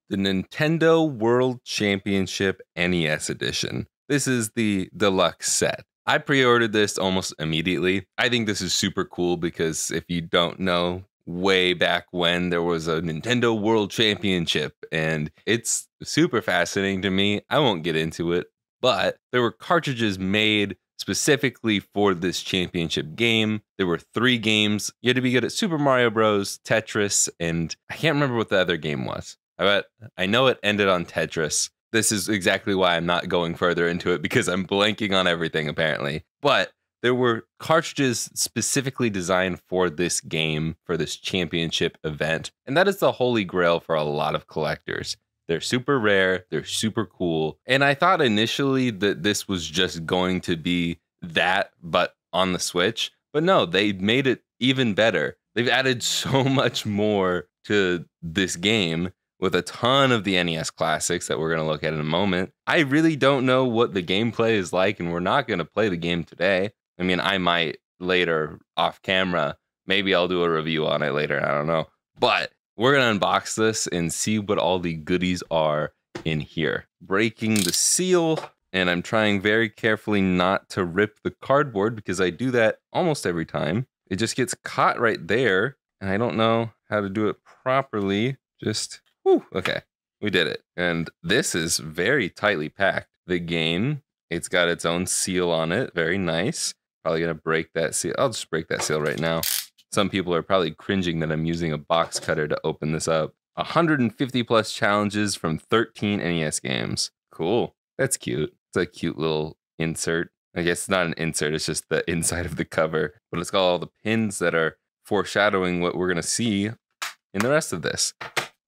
the Nintendo World Championship NES edition. This is the deluxe set. I pre-ordered this almost immediately. I think this is super cool because if you don't know, way back when there was a Nintendo World Championship, and it's super fascinating to me. I won't get into it, but there were cartridges made specifically for this championship game. There were 3 games. You had to be good at Super Mario Bros, Tetris, and I can't remember what the other game was. I know it ended on Tetris. This is exactly why I'm not going further into it, because I'm blanking on everything apparently. But there were cartridges specifically designed for this game, for this championship event. And that is the holy grail for a lot of collectors. They're super rare, they're super cool. And I thought initially that this was just going to be that, but on the Switch. But no, they made it even better. They've added so much more to this game with a ton of the NES classics that we're going to look at in a moment. I really don't know what the gameplay is like, and we're not going to play the game today. I mean, I might later off camera. Maybe I'll do a review on it later. I don't know. But we're going to unbox this and see what all the goodies are in here. Breaking the seal, and I'm trying very carefully not to rip the cardboard because I do that almost every time. It just gets caught right there, and I don't know how to do it properly. Just, whew, okay, we did it. And this is very tightly packed. The game, it's got its own seal on it. Very nice. Probably gonna break that seal. I'll just break that seal right now. Some people are probably cringing that I'm using a box cutter to open this up. 150 plus challenges from 13 NES games. Cool. That's cute. It's a cute little insert. I guess it's not an insert, it's just the inside of the cover. But it's got all the pins that are foreshadowing what we're gonna see in the rest of this.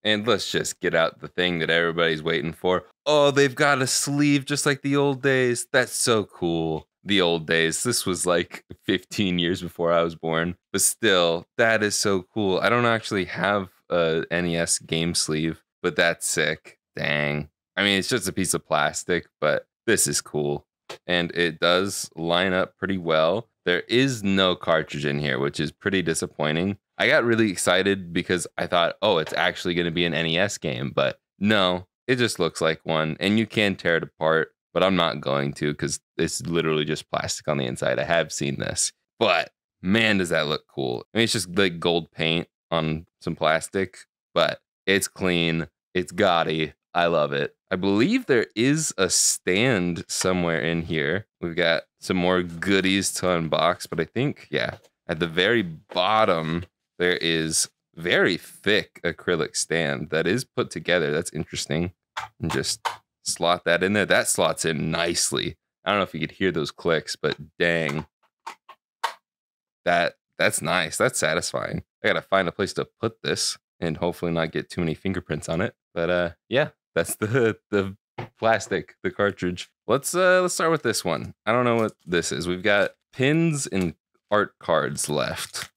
And let's just get out the thing that everybody's waiting for. Oh, they've got a sleeve just like the old days. That's so cool. The old days. This was like 15 years before I was born. But still, that is so cool. I don't actually have a NES game sleeve, but that's sick. Dang. I mean, it's just a piece of plastic, but this is cool. And it does line up pretty well. There is no cartridge in here, which is pretty disappointing. I got really excited because I thought, oh, it's actually going to be an NES game. But no, it just looks like one. And you can tear it apart. But I'm not going to because it's literally just plastic on the inside. I have seen this. But man, does that look cool. I mean, it's just like gold paint on some plastic. But it's clean. It's gaudy. I love it. I believe there is a stand somewhere in here. We've got some more goodies to unbox. But I think, yeah, at the very bottom, there is very thick acrylic stand that is put together. That's interesting. And just slot that in there. That slots in nicely. I don't know if you could hear those clicks, but dang. That's nice. That's satisfying. I gotta find a place to put this and hopefully not get too many fingerprints on it. But yeah, that's the plastic, the cartridge. Let's start with this one. I don't know what this is. We've got pins and art cards left.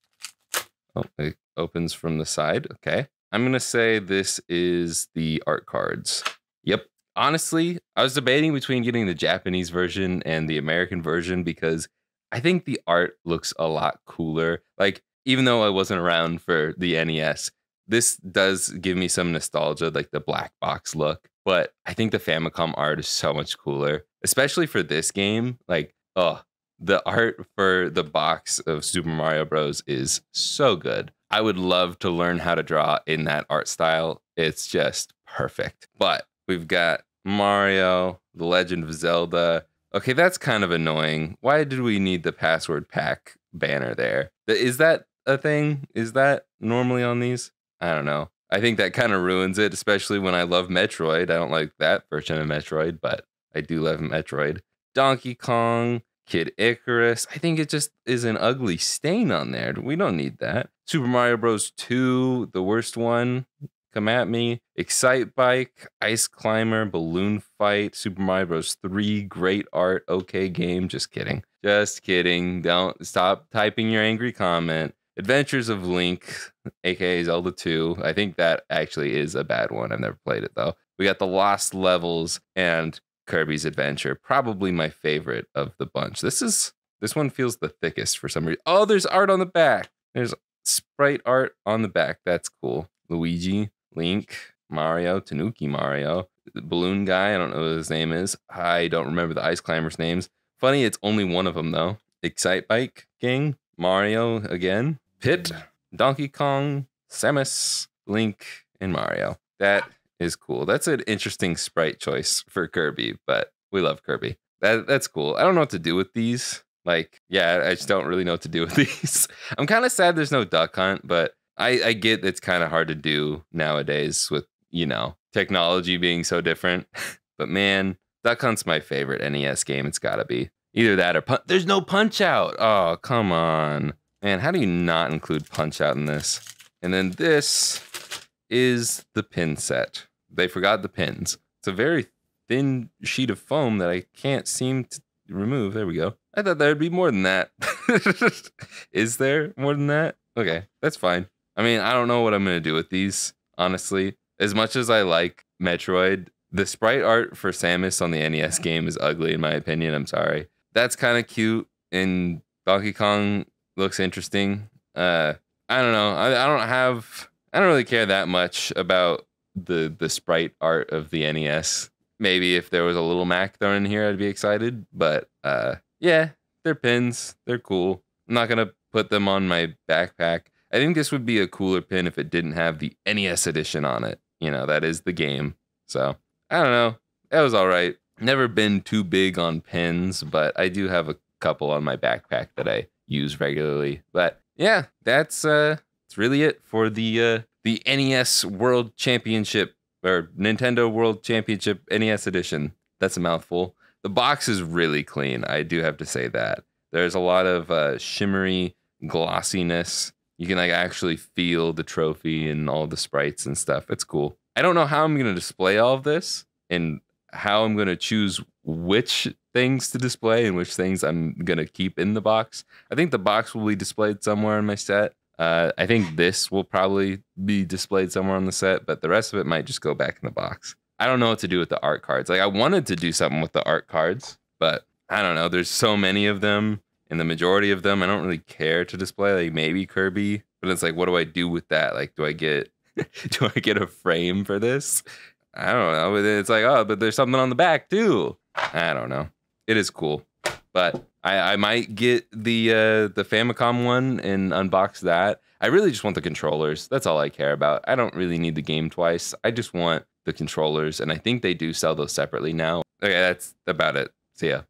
Oh, it opens from the side. Okay. I'm gonna say this is the art cards. Yep. Honestly, I was debating between getting the Japanese version and the American version because I think the art looks a lot cooler. Like, even though I wasn't around for the NES, this does give me some nostalgia, like the black box look. But I think the Famicom art is so much cooler, especially for this game. Like, oh, the art for the box of Super Mario Bros. Is so good. I would love to learn how to draw in that art style. It's just perfect. But we've got Mario, The Legend of Zelda. Okay, that's kind of annoying. Why did we need the password pack banner there? Is that a thing? Is that normally on these? I don't know. I think that kind of ruins it, especially when I love Metroid. I don't like that version of Metroid, but I do love Metroid. Donkey Kong, Kid Icarus. I think it just is an ugly stain on there. We don't need that. Super Mario Bros. 2, the worst one. Come at me. Excite Bike, Ice Climber, Balloon Fight, Super Mario Bros. 3, great art, okay game. Just kidding. Just kidding. Don't stop typing your angry comment. Adventures of Link, aka Zelda 2. I think that actually is a bad one. I've never played it though. We got the Lost Levels and Kirby's Adventure. Probably my favorite of the bunch. This one feels the thickest for some reason. Oh, there's art on the back. There's sprite art on the back. That's cool. Luigi, Link, Mario, Tanuki Mario, the balloon guy. I don't know what his name is. I don't remember the ice climbers' names. Funny, it's only one of them though. Excite Bike Gang, Mario again, Pit, Donkey Kong, Samus, Link, and Mario. That is cool. That's an interesting sprite choice for Kirby, but we love Kirby. That's cool. I don't know what to do with these. Like, yeah, I just don't really know what to do with these. I'm kind of sad there's no Duck Hunt, but I get it's kind of hard to do nowadays with, technology being so different. But man, Duck Hunt's my favorite NES game. It's gotta be. Either that or there's no Punch Out. Oh, come on. Man, how do you not include Punch Out in this? And then this is the pin set. They forgot the pins. It's a very thin sheet of foam that I can't seem to remove. There we go. I thought there would be more than that. Is there more than that? Okay, that's fine. I mean, I don't know what I'm going to do with these, honestly. As much as I like Metroid, the sprite art for Samus on the NES game is ugly, in my opinion. I'm sorry. That's kind of cute, and Donkey Kong looks interesting. I don't know. I don't really care that much about the sprite art of the NES. Maybe if there was a little Mac thrown in here, I'd be excited. But yeah, they're pins. They're cool. I'm not gonna put them on my backpack. I think this would be a cooler pin if it didn't have the NES edition on it. That is the game. So I don't know. That was all right. Never been too big on pins, but I do have a couple on my backpack that I use regularly. But yeah, that's really it for the NES World Championship or Nintendo World Championship NES edition. That's a mouthful. The box is really clean. I do have to say that. There's a lot of shimmery glossiness. You can actually feel the trophy and all the sprites and stuff. It's cool. I don't know how I'm going to display all of this and how I'm going to choose which things to display and which things I'm going to keep in the box. I think the box will be displayed somewhere in my set. I think this will probably be displayed somewhere on the set, but the rest of it might just go back in the box. I don't know what to do with the art cards. I wanted to do something with the art cards, but I don't know. There's so many of them, and the majority of them I don't really care to display. Maybe Kirby, but it's what do I do with that? Do I get do I get a frame for this? I don't know. It's oh, but there's something on the back too. I don't know. It is cool, but I might get the Famicom one and unbox that. I really just want the controllers. That's all I care about. I don't really need the game twice. I just want the controllers, and I think they do sell those separately now. Okay, that's about it. See ya.